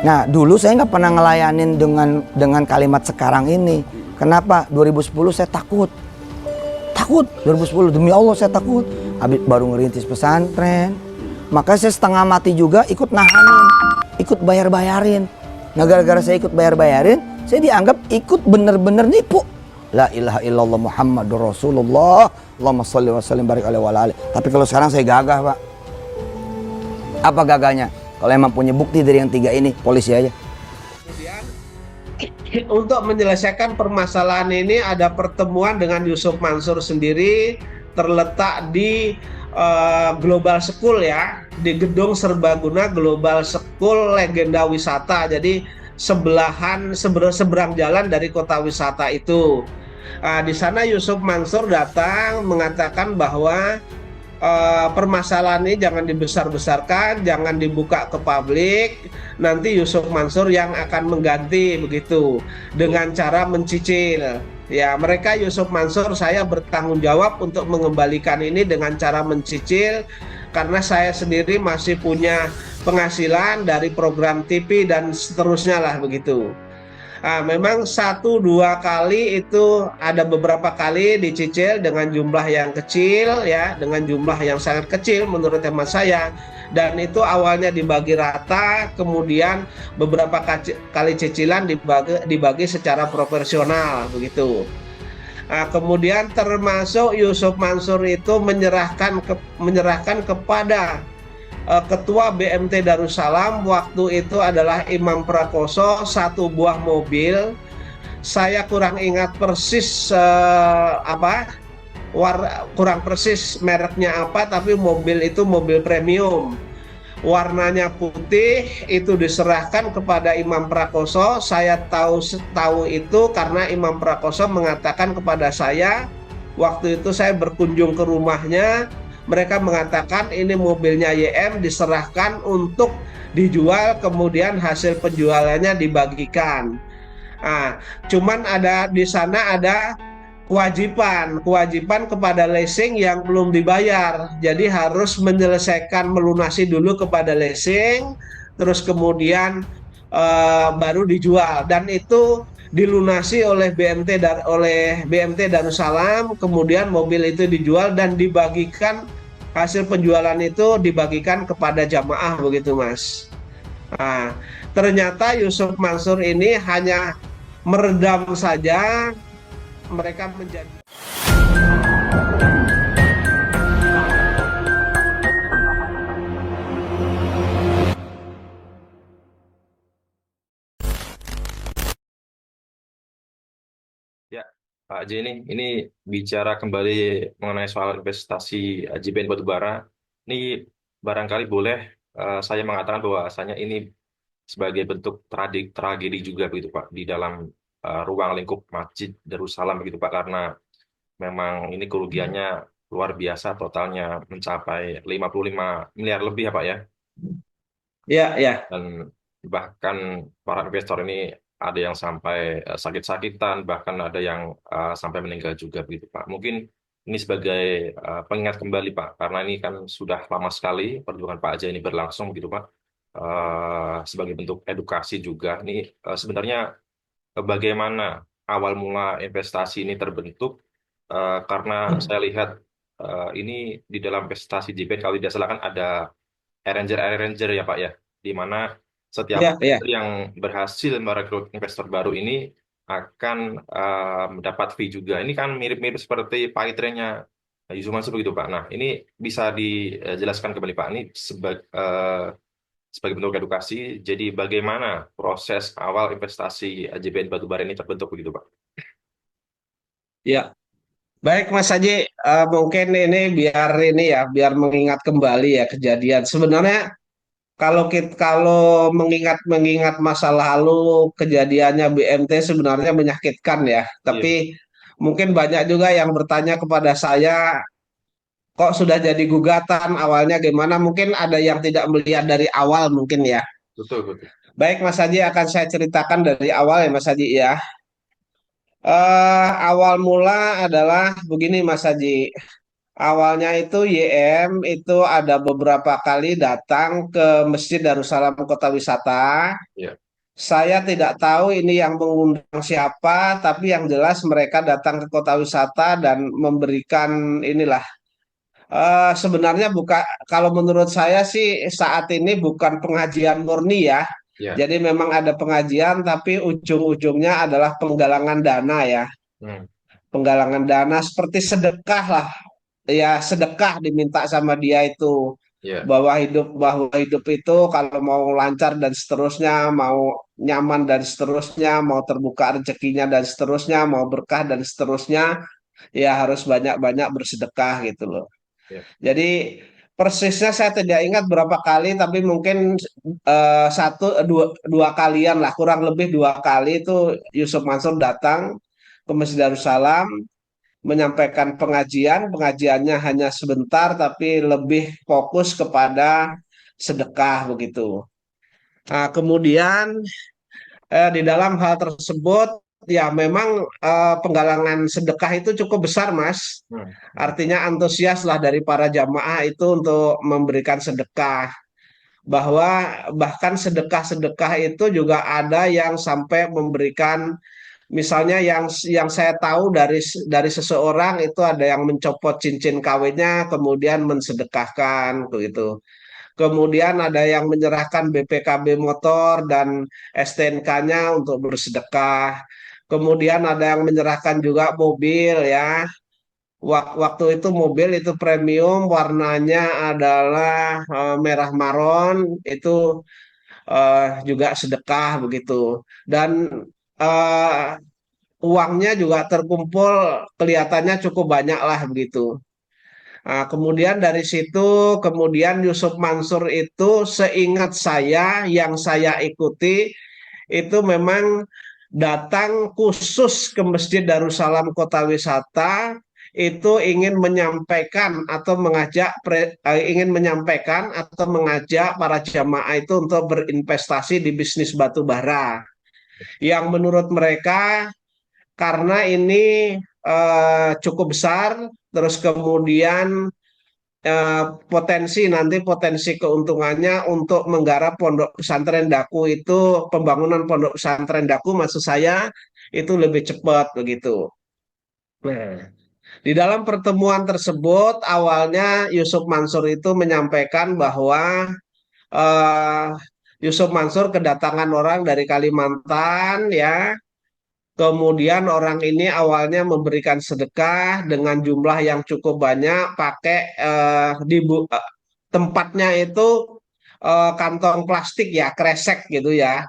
Nah, dulu saya nggak pernah ngelayanin dengan kalimat sekarang ini. Kenapa? 2010 saya takut. Takut 2010, demi Allah saya takut. Habis baru ngerintis pesantren. Maka saya setengah mati juga ikut nahanin, ikut bayar-bayarin. Nah, gara-gara saya ikut bayar-bayarin, saya dianggap ikut bener-bener nipu. La ilaha illallah Muhammadur Rasulullah. Allahumma sholli wa sallim barik alaihi wa ala alihi. Tapi kalau sekarang saya gagah, Pak. Apa gagahnya? Kalau emang punya bukti dari yang tiga ini, polisi aja. Kemudian untuk menyelesaikan permasalahan ini ada pertemuan dengan Yusuf Mansur sendiri, terletak di Global School ya, di gedung serbaguna Global School Legenda Wisata. Jadi seberang jalan dari kota wisata itu. Di sana Yusuf Mansur datang mengatakan bahwa permasalahan ini jangan dibesar-besarkan, jangan dibuka ke publik. Nanti Yusuf Mansur yang akan mengganti begitu dengan cara mencicil. Ya, mereka Yusuf Mansur saya bertanggung jawab untuk mengembalikan ini dengan cara mencicil karena saya sendiri masih punya penghasilan dari program TV dan seterusnya lah begitu. Memang satu dua kali itu ada beberapa kali dicicil dengan jumlah yang kecil ya, dengan jumlah yang sangat kecil menurut hemat saya, dan itu awalnya dibagi rata, kemudian beberapa kali cicilan dibagi secara proporsional begitu. Kemudian termasuk Yusuf Mansur itu menyerahkan kepada Ketua BMT Darussalam waktu itu adalah Imam Prakoso satu buah mobil. Saya kurang ingat persis kurang persis mereknya apa, tapi mobil itu mobil premium. Warnanya putih, itu diserahkan kepada Imam Prakoso. Saya tahu itu karena Imam Prakoso mengatakan kepada saya waktu itu saya berkunjung ke rumahnya. Mereka mengatakan ini mobilnya YM diserahkan untuk dijual, kemudian hasil penjualannya dibagikan. Cuman ada di sana ada kewajiban kepada leasing yang belum dibayar. Jadi harus melunasi dulu kepada leasing, terus kemudian baru dijual, dan itu dilunasi oleh BMT Darussalam. Kemudian mobil itu dijual dan dibagikan, hasil penjualan itu dibagikan kepada jamaah begitu, Mas. Ternyata Yusuf Mansur ini hanya meredam saja, mereka menjadi Ya, Pak J ini bicara kembali mengenai soal investasi JBN Batubara. Ini barangkali boleh saya mengatakan bahwasanya ini sebagai bentuk tragedi juga begitu Pak di dalam ruang lingkup Masjid Darussalam begitu Pak, karena memang ini kerugiannya luar biasa, totalnya mencapai 55 miliar lebih ya Pak ya. ya. Dan bahkan para investor ini ada yang sampai sakit-sakitan, bahkan ada yang sampai meninggal juga begitu Pak. Mungkin ini sebagai pengingat kembali Pak, karena ini kan sudah lama sekali perjuangan Pak Ajai ini berlangsung begitu Pak. Sebagai bentuk edukasi juga, ini sebenarnya bagaimana awal mula investasi ini terbentuk, karena saya lihat ini di dalam investasi JBN kalau tidak salah kan ada arranger ya Pak ya, di mana setiap Ya. yang berhasil merekrut investor baru ini akan mendapat fee juga. Ini kan mirip-mirip seperti paytrenya Yusuf Mansur begitu Pak. Nah, ini bisa dijelaskan kembali Pak, ini sebagai bentuk edukasi. Jadi bagaimana proses awal investasi JBN Batubara ini terbentuk begitu Pak? Ya, baik Mas Haji, mungkin ini biar mengingat kembali ya kejadian. Sebenarnya kalau mengingat masa lalu, kejadiannya BMT sebenarnya menyakitkan ya. Tapi Iya, mungkin banyak juga yang bertanya kepada saya, kok sudah jadi gugatan, awalnya gimana? Mungkin ada yang tidak melihat dari awal mungkin ya. betul betul. Baik Mas Haji, akan saya ceritakan dari awal ya Mas Haji ya. Awal mula adalah begini Mas Haji. Awalnya itu YM itu ada beberapa kali datang ke Masjid Darussalam Kota Wisata. Ya. Saya tidak tahu ini yang mengundang siapa, tapi yang jelas mereka datang ke kota wisata dan memberikan inilah. Sebenarnya bukan, kalau menurut saya sih saat ini bukan pengajian murni ya. Ya. Jadi memang ada pengajian, tapi ujung-ujungnya adalah penggalangan dana ya. Hmm. Penggalangan dana seperti sedekah lah, ya sedekah diminta sama dia itu Ya. bahwa hidup itu kalau mau lancar dan seterusnya, mau nyaman dan seterusnya, mau terbuka rezekinya dan seterusnya, mau berkah dan seterusnya, ya harus banyak-banyak bersedekah gitu loh. Ya. Jadi persisnya saya tidak ingat berapa kali, tapi mungkin satu dua kalian lah, kurang lebih dua kali itu Yusuf Mansur datang ke Masjid Darussalam menyampaikan pengajian. Pengajiannya hanya sebentar, tapi lebih fokus kepada sedekah begitu. Nah, kemudian di dalam hal tersebut, ya memang penggalangan sedekah itu cukup besar, Mas. Hmm. Artinya antusias lah dari para jamaah itu untuk memberikan sedekah. Bahwa bahkan sedekah-sedekah itu juga ada yang sampai memberikan, misalnya yang saya tahu dari seseorang itu ada yang mencopot cincin kawinnya kemudian mensedekahkan begitu. Kemudian ada yang menyerahkan BPKB motor dan STNK-nya untuk bersedekah. Kemudian ada yang menyerahkan juga mobil ya. Waktu itu mobil itu premium, warnanya adalah merah maron, itu juga sedekah begitu. Dan eh, uangnya juga terkumpul, kelihatannya cukup banyak lah begitu. Nah, kemudian dari situ, kemudian Yusuf Mansur itu seingat saya, yang saya ikuti, itu memang datang khusus ke Masjid Darussalam Kota Wisata, itu ingin menyampaikan atau mengajak para jamaah itu untuk berinvestasi di bisnis batu bara yang menurut mereka, karena ini cukup besar, terus kemudian potensi keuntungannya untuk menggarap pondok pesantren Daku itu, pembangunan pondok pesantren Daku maksud saya, itu lebih cepat begitu. Nah, di dalam pertemuan tersebut awalnya Yusuf Mansur itu menyampaikan bahwa eh, Yusuf Mansur kedatangan orang dari Kalimantan ya. Kemudian orang ini awalnya memberikan sedekah dengan jumlah yang cukup banyak, pakai tempatnya itu kantong plastik ya, kresek gitu ya.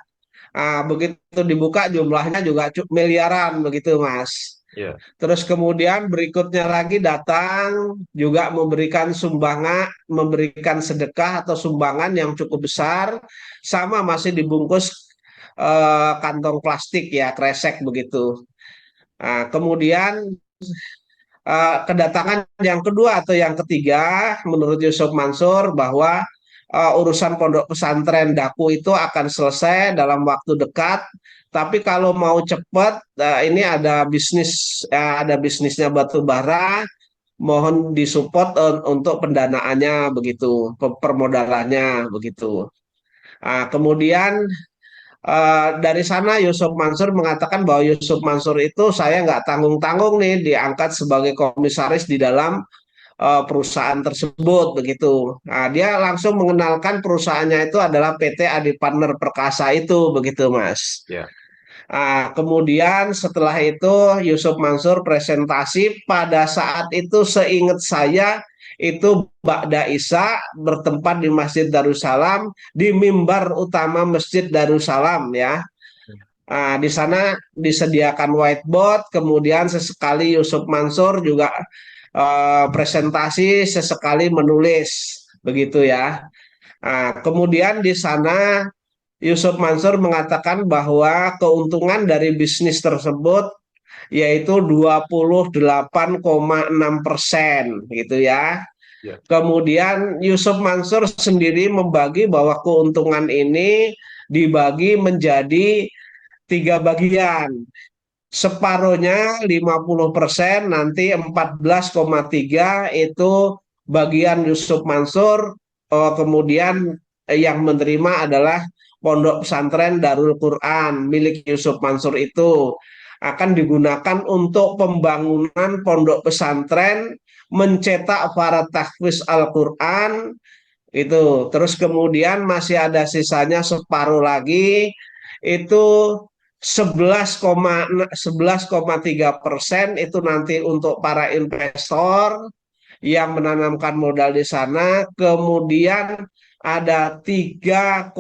Begitu dibuka jumlahnya juga miliaran begitu, Mas. Ya. Terus kemudian berikutnya lagi datang juga memberikan sumbangan, memberikan sedekah atau sumbangan yang cukup besar, sama masih dibungkus kantong plastik ya, kresek begitu. Kemudian kedatangan yang kedua atau yang ketiga menurut Yusuf Mansur bahwa urusan pondok pesantren Daku itu akan selesai dalam waktu dekat. Tapi kalau mau cepat, ini ada bisnisnya batu bara, mohon disupport untuk pendanaannya begitu, permodalannya begitu. Kemudian dari sana Yusuf Mansur mengatakan bahwa Yusuf Mansur itu saya nggak tanggung-tanggung nih diangkat sebagai komisaris di dalam perusahaan tersebut begitu. Nah, dia langsung mengenalkan perusahaannya itu adalah PT Adi Partner Perkasa itu begitu, Mas. Ya. Kemudian setelah itu Yusuf Mansur presentasi, pada saat itu seingat saya itu Ba'da Isya bertempat di Masjid Darussalam, di mimbar utama Masjid Darussalam ya. Di sana disediakan whiteboard, kemudian sesekali Yusuf Mansur juga presentasi, sesekali menulis begitu ya. Kemudian di sana Yusuf Mansur mengatakan bahwa keuntungan dari bisnis tersebut yaitu 28,6% gitu ya. Ya. Kemudian Yusuf Mansur sendiri membagi bahwa keuntungan ini dibagi menjadi 3 bagian. separohnya 50%, nanti 14,3 itu bagian Yusuf Mansur, kemudian yang menerima adalah Pondok Pesantren Darul Quran milik Yusuf Mansur itu akan digunakan untuk pembangunan pondok pesantren, mencetak para tahfiz Al-Quran itu. Terus kemudian masih ada sisanya separuh lagi, itu 11,3% itu nanti untuk para investor yang menanamkan modal di sana. Kemudian ada 3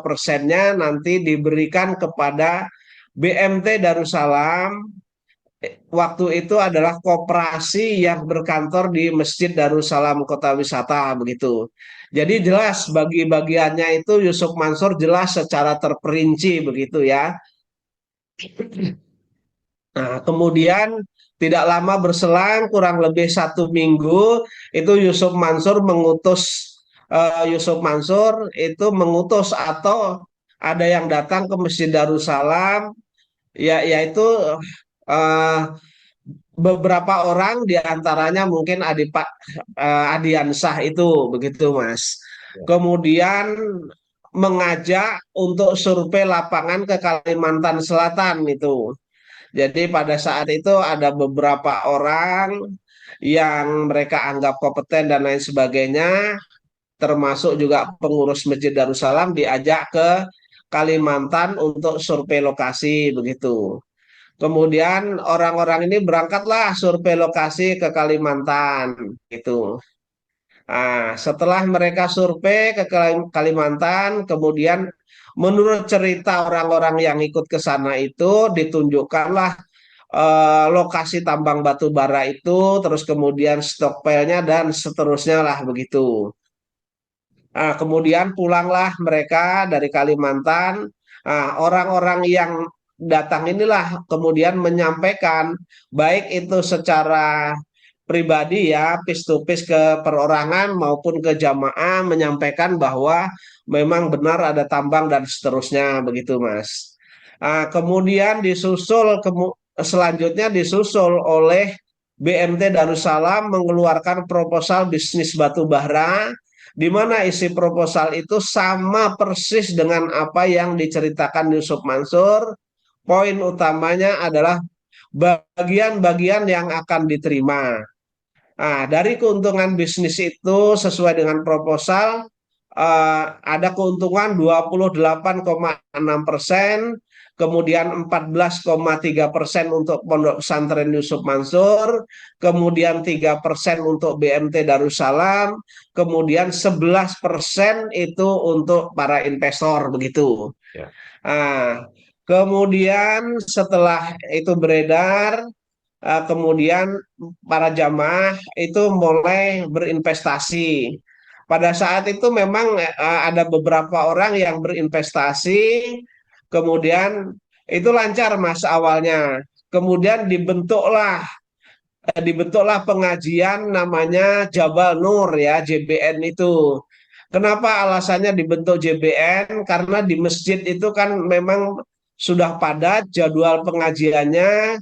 persennya nanti diberikan kepada BMT Darussalam. Waktu itu adalah koperasi yang berkantor di Masjid Darussalam Kota Wisata begitu. Jadi jelas bagi-bagiannya itu Yusuf Mansur jelas secara terperinci begitu ya. Nah, kemudian tidak lama berselang kurang lebih 1 minggu itu Yusuf Mansur itu mengutus atau ada yang datang ke Masjid Darussalam, yaitu eh, beberapa orang diantaranya mungkin Adiansah itu begitu Mas. Ya. Kemudian mengajak untuk survei lapangan ke Kalimantan Selatan itu. Jadi pada saat itu ada beberapa orang yang mereka anggap kompeten dan lain sebagainya, termasuk juga pengurus Masjid Darussalam diajak ke Kalimantan untuk survei lokasi begitu. Kemudian orang-orang ini berangkatlah survei lokasi ke Kalimantan gitu. Nah, setelah mereka survei ke Kalimantan, kemudian menurut cerita orang-orang yang ikut ke sana itu ditunjukkanlah lokasi tambang batu bara itu, terus kemudian stockpile-nya dan seterusnya lah begitu. Nah, kemudian pulanglah mereka dari Kalimantan. Nah, orang-orang yang datang inilah kemudian menyampaikan baik itu secara pribadi ya, piece to piece ke perorangan maupun ke jamaah menyampaikan bahwa memang benar ada tambang dan seterusnya begitu, Mas. Nah, kemudian selanjutnya disusul oleh BMT Darussalam mengeluarkan proposal bisnis batu bara di mana isi proposal itu sama persis dengan apa yang diceritakan Yusuf Mansur. Poin utamanya adalah bagian-bagian yang akan diterima. Nah, dari keuntungan bisnis itu sesuai dengan proposal ada keuntungan 28,6%, kemudian 14,3% untuk Pondok Pesantren Yusuf Mansur, kemudian 3% untuk BMT Darussalam, kemudian 11% itu untuk para investor begitu. Ya. Nah, kemudian setelah itu beredar, kemudian para jamaah itu mulai berinvestasi. Pada saat itu memang ada beberapa orang yang berinvestasi, kemudian itu lancar Mas awalnya. Kemudian dibentuklah pengajian namanya Jabal Nur ya, JBN itu. Kenapa alasannya dibentuk JBN? Karena di masjid itu kan memang sudah padat jadwal pengajiannya.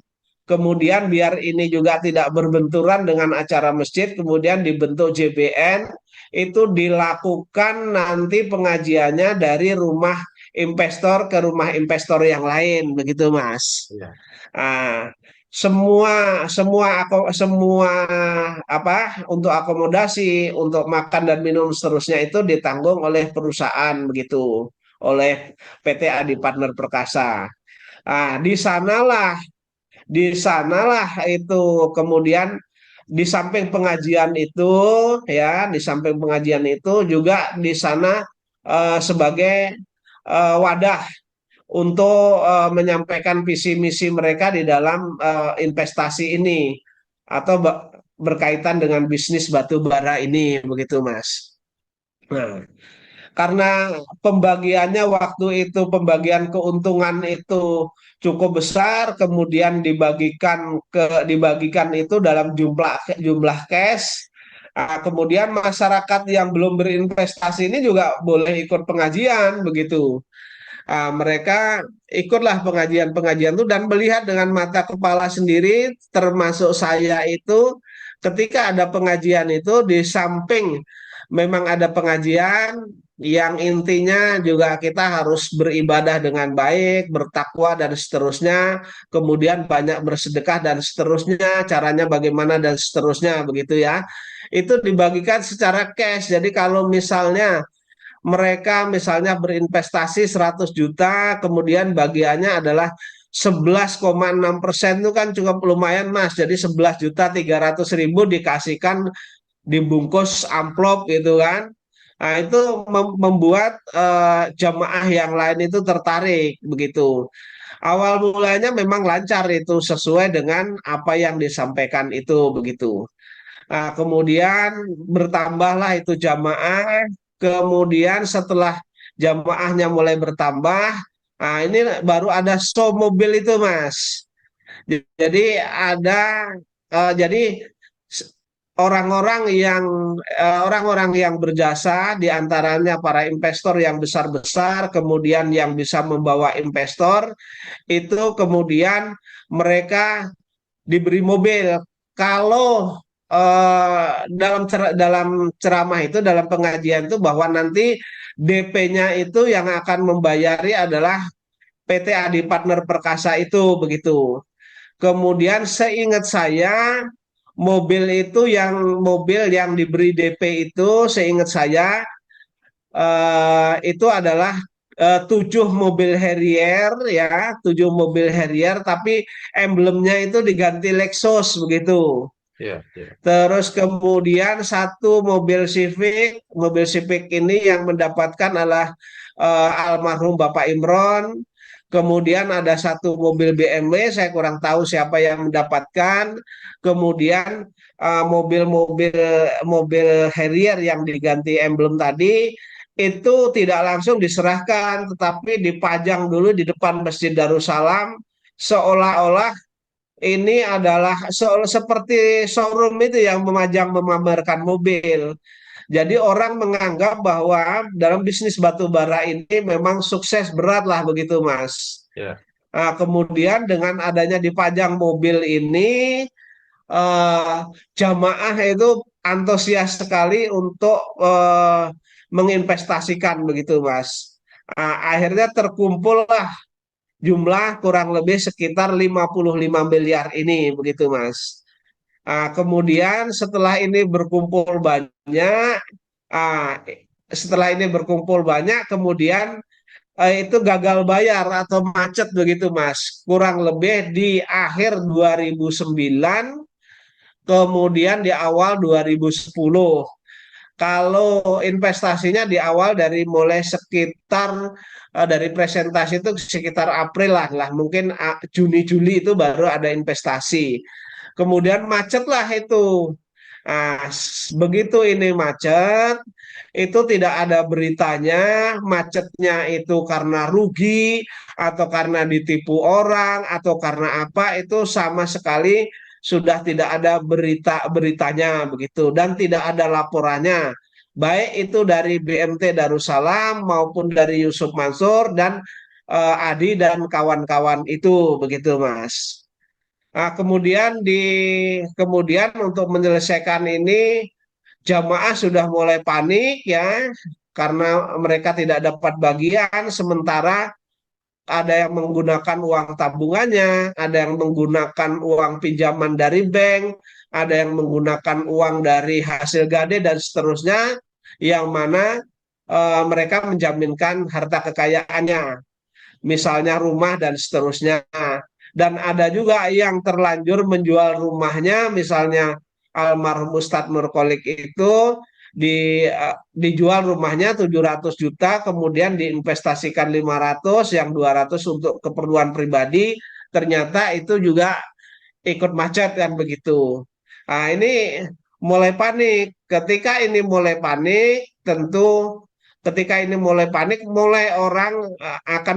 Kemudian biar ini juga tidak berbenturan dengan acara masjid, kemudian dibentuk JBN, itu dilakukan nanti pengajiannya dari rumah investor ke rumah investor yang lain, begitu Mas. Ya. Nah, semua apa untuk akomodasi, untuk makan dan minum seterusnya itu ditanggung oleh perusahaan begitu, oleh PT Adi Partner Perkasa. Nah, di sanalah itu kemudian di samping pengajian itu juga di sana sebagai wadah untuk menyampaikan visi misi mereka di dalam investasi ini atau berkaitan dengan bisnis batu bara ini begitu Mas. Nah, karena pembagian keuntungan itu cukup besar, kemudian dibagikan itu dalam jumlah cash. Kemudian masyarakat yang belum berinvestasi ini juga boleh ikut pengajian begitu. Mereka ikutlah pengajian-pengajian itu dan melihat dengan mata kepala sendiri, termasuk saya itu, ketika ada pengajian itu di samping memang ada pengajian yang intinya juga kita harus beribadah dengan baik, bertakwa dan seterusnya, kemudian banyak bersedekah dan seterusnya, caranya bagaimana dan seterusnya begitu ya. Itu dibagikan secara cash. Jadi kalau misalnya mereka misalnya berinvestasi 100 juta, kemudian bagiannya adalah 11,6% itu kan cukup lumayan Mas. Jadi 11.300.000 dikasihkan dibungkus amplop gitu kan. Nah, itu membuat jamaah yang lain itu tertarik begitu. Awal mulanya memang lancar itu sesuai dengan apa yang disampaikan itu begitu. Nah, kemudian bertambahlah itu jamaah, kemudian setelah jamaahnya mulai bertambah, nah ini baru ada show mobil itu Mas. Jadi ada jadi s- orang-orang yang berjasa di antaranya para investor yang besar-besar, kemudian yang bisa membawa investor itu kemudian mereka diberi mobil. Kalau dalam ceramah itu, dalam pengajian itu bahwa nanti DP-nya itu yang akan membayari adalah PT Adi Partner Perkasa itu begitu. Kemudian seingat saya mobil yang diberi DP itu seingat saya itu adalah 7 mobil Harrier ya, 7 mobil Harrier tapi emblemnya itu diganti Lexus begitu. Iya, iya. Terus kemudian satu mobil Civic ini yang mendapatkan adalah almarhum Bapak Imron. Kemudian ada satu mobil BMW, saya kurang tahu siapa yang mendapatkan. Kemudian mobil-mobil mobil Harrier yang diganti emblem tadi itu tidak langsung diserahkan, tetapi dipajang dulu di depan Masjid Darussalam seolah-olah ini adalah seperti showroom itu yang memamerkan mobil. Jadi orang menganggap bahwa dalam bisnis batu bara ini memang sukses berat lah begitu Mas. Ya, Nah, kemudian dengan adanya dipajang mobil ini, eh, jamaah itu antusias sekali untuk menginvestasikan begitu Mas. Akhirnya terkumpullah jumlah kurang lebih sekitar 55 miliar ini begitu Mas. Kemudian ah, setelah ini berkumpul banyak, kemudian itu gagal bayar atau macet begitu Mas. Kurang lebih di akhir 2009, kemudian di awal 2010. Kalau investasinya di awal dari mulai sekitar dari presentasi itu sekitar April lah mungkin Juni Juli itu baru ada investasi. Kemudian macet lah itu. Begitu ini macet, itu tidak ada beritanya, macetnya itu karena rugi atau karena ditipu orang atau karena apa itu sama sekali sudah tidak ada beritanya begitu dan tidak ada laporannya baik itu dari BMT Darussalam maupun dari Yusuf Mansur dan Adi dan kawan-kawan itu begitu Mas. Kemudian untuk menyelesaikan ini jamaah sudah mulai panik ya karena mereka tidak dapat bagian sementara ada yang menggunakan uang tabungannya, ada yang menggunakan uang pinjaman dari bank, ada yang menggunakan uang dari hasil gade dan seterusnya, yang mana mereka menjaminkan harta kekayaannya, misalnya rumah dan seterusnya. Dan ada juga yang terlanjur menjual rumahnya, misalnya almarhum Ustadz Nurkolik itu dijual rumahnya 700 juta, kemudian diinvestasikan 500, yang 200 untuk keperluan pribadi, ternyata itu juga ikut macet kan begitu. Ini mulai panik. Ketika ini mulai panik, tentu ketika ini mulai panik, mulai orang akan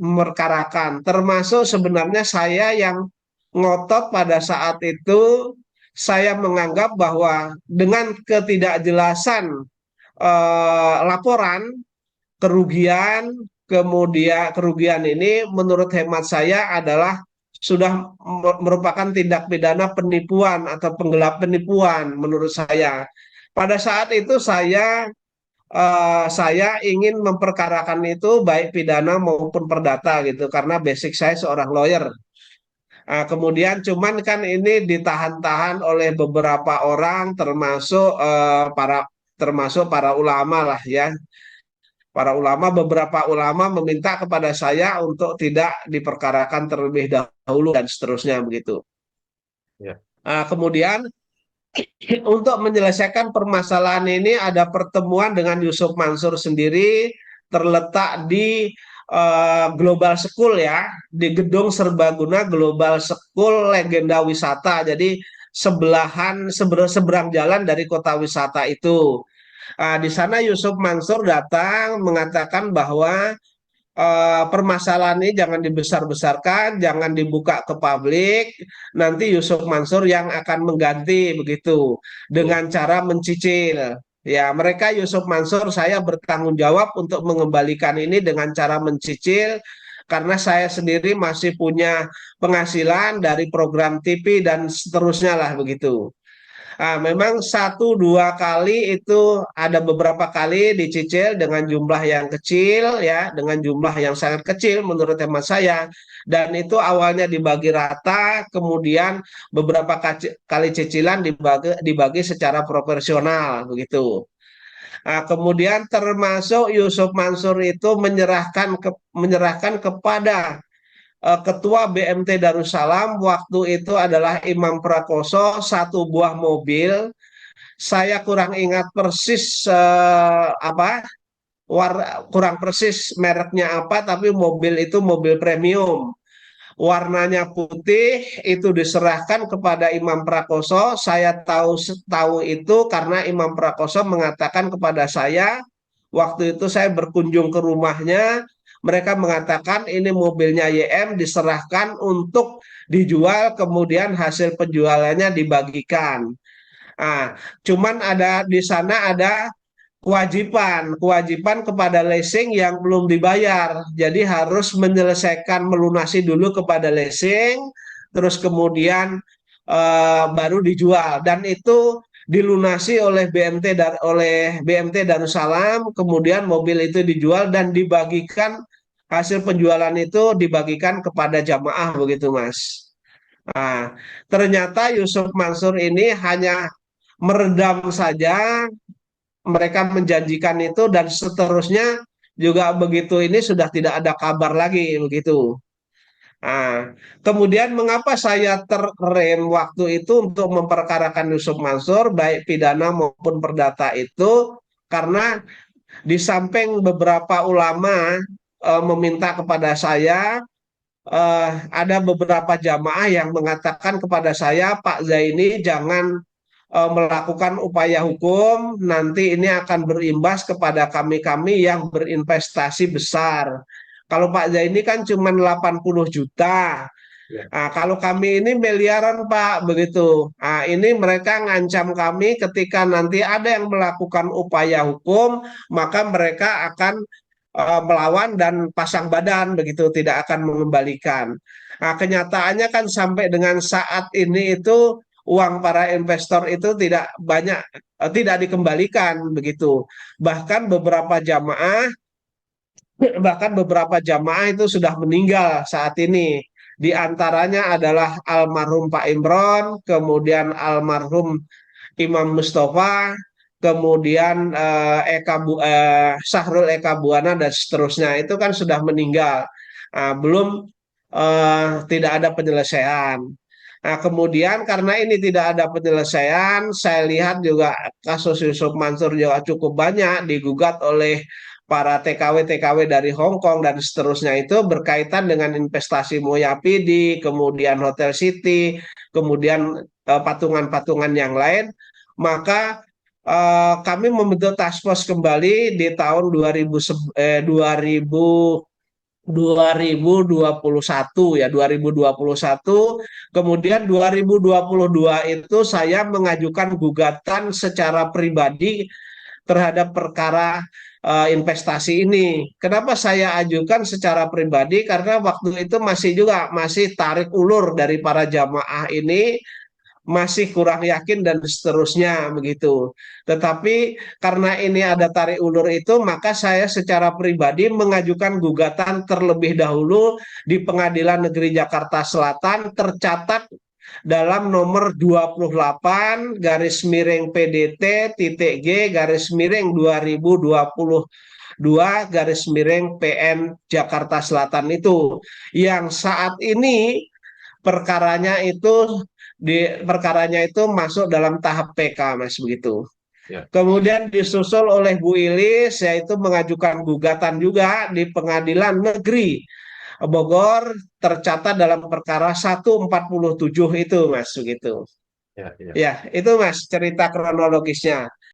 memperkarakan. Termasuk sebenarnya saya yang ngotot pada saat itu, saya menganggap bahwa dengan ketidakjelasan laporan kerugian, kerugian ini menurut hemat saya adalah sudah merupakan tindak pidana penipuan atau penggelap penipuan menurut saya. Pada saat itu saya ingin memperkarakan itu baik pidana maupun perdata gitu karena basic saya seorang lawyer. Kemudian cuman kan ini ditahan-tahan oleh beberapa orang termasuk para ulama lah ya. Beberapa ulama meminta kepada saya untuk tidak diperkarakan terlebih dahulu dan seterusnya begitu. Ya. Kemudian untuk menyelesaikan permasalahan ini ada pertemuan dengan Yusuf Mansur sendiri terletak di Global School ya, di gedung serbaguna Global School Legenda Wisata. Jadi seberang jalan dari kota wisata itu. Di sana Yusuf Mansur datang mengatakan bahwa permasalahan ini jangan dibesar-besarkan, jangan dibuka ke publik. Nanti Yusuf Mansur yang akan mengganti begitu dengan cara mencicil. Ya, mereka Yusuf Mansur saya bertanggung jawab untuk mengembalikan ini dengan cara mencicil karena saya sendiri masih punya penghasilan dari program TV dan seterusnya lah begitu. Memang satu dua kali itu ada beberapa kali dicicil dengan jumlah yang kecil ya, dengan jumlah yang sangat kecil menurut hemat saya. Dan itu awalnya dibagi rata, kemudian beberapa kali cicilan dibagi secara proporsional begitu. Kemudian termasuk Yusuf Mansur itu menyerahkan kepada Ketua BMT Darussalam waktu itu adalah Imam Prakoso satu buah mobil. Saya kurang ingat persis kurang persis mereknya apa, tapi mobil itu mobil premium. Warnanya putih, itu diserahkan kepada Imam Prakoso. Saya tahu itu karena Imam Prakoso mengatakan kepada saya waktu itu saya berkunjung ke rumahnya. Mereka mengatakan ini mobilnya YM diserahkan untuk dijual, kemudian hasil penjualannya dibagikan. Cuman di sana ada kewajiban kepada leasing yang belum dibayar. Jadi harus melunasi dulu kepada leasing, terus kemudian baru dijual. Dan itu dilunasi oleh BMT Darussalam, kemudian mobil itu dijual dan dibagikan, hasil penjualan itu dibagikan kepada jamaah begitu Mas. Ternyata Yusuf Mansur ini hanya meredam saja, mereka menjanjikan itu dan seterusnya juga begitu ini sudah tidak ada kabar lagi begitu. Kemudian mengapa saya terrem waktu itu untuk memperkarakan Yusuf Mansur baik pidana maupun perdata itu karena di samping beberapa ulama meminta kepada saya, ada beberapa jamaah yang mengatakan kepada saya, Pak Zaini jangan melakukan upaya hukum, nanti ini akan berimbas kepada kami-kami yang berinvestasi besar. Kalau Pak Zaini kan cuma 80 juta. Kalau kami ini miliaran Pak, begitu. Ini mereka ngancam kami ketika nanti ada yang melakukan upaya hukum, maka mereka akan melawan dan pasang badan, begitu, tidak akan mengembalikan. Kenyataannya kan sampai dengan saat ini itu uang para investor itu tidak banyak, tidak dikembalikan, begitu. Bahkan beberapa jamaah itu sudah meninggal saat ini. Di antaranya adalah almarhum Pak Imron, kemudian almarhum Imam Mustafa, kemudian Sahrul Eka Buana dan seterusnya. Itu kan sudah meninggal. Belum tidak ada penyelesaian. Kemudian karena ini tidak ada penyelesaian, saya lihat juga kasus Yusuf Mansur juga cukup banyak digugat oleh para TKW-TKW dari Hong Kong dan seterusnya itu berkaitan dengan investasi Moyapidi, kemudian Hotel City, kemudian patungan-patungan yang lain. Maka kami membentuk task force kembali di tahun 2021 ya, 2021. Kemudian 2022 itu saya mengajukan gugatan secara pribadi terhadap perkara investasi ini. Kenapa saya ajukan secara pribadi? Karena waktu itu masih tarik ulur dari para jamaah ini, masih kurang yakin dan seterusnya begitu. Tetapi karena ini ada tarik ulur itu, maka saya secara pribadi mengajukan gugatan terlebih dahulu di Pengadilan Negeri Jakarta Selatan, tercatat dalam nomor 28 garis miring PDT titik G garis miring 2022 garis miring PN Jakarta Selatan itu, yang saat ini perkaranya itu masuk dalam tahap PK, Mas, begitu. Ya. Kemudian disusul oleh Bu Ilis, yaitu mengajukan gugatan juga di Pengadilan Negeri Bogor, tercatat dalam perkara 147 itu, Mas, begitu. Ya, ya. Ya, itu Mas cerita kronologisnya.